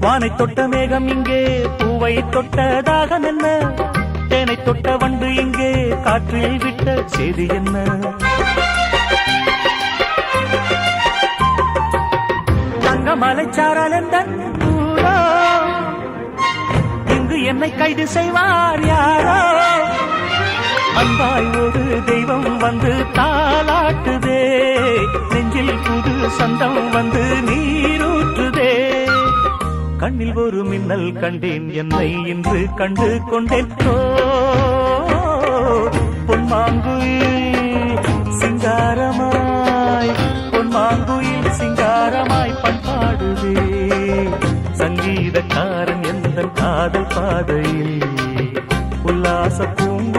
வானை தொட்ட மேகம் இங்கே பூவை தொட்டதாக என்ன, தேனை தொட்ட வண்டு இங்கே காற்றில் விட்ட செய்தி என்ன. தங்க மலைச்சாரல் எந்தன் ஊரோ, இங்கு என்னை கைது செய்வார் யாரோ. அன்பாய் ஒரு தெய்வம் வந்து தாலாட்டுதே, நெஞ்சில் புது சந்தம் வந்து நீரூற்றுதே. கண்ணில் ஒரு மின்னல் கண்டேன், என்னை இன்று கண்டு கொண்டேன். பொன்மாங்குயில் சிங்காரமாய், பொன்மாங்குயில் சிங்காரமாய் பண்பாடுதே. சங்கீதக்காரன் எந்த காதல் பாதையில் உல்லாச பூங்க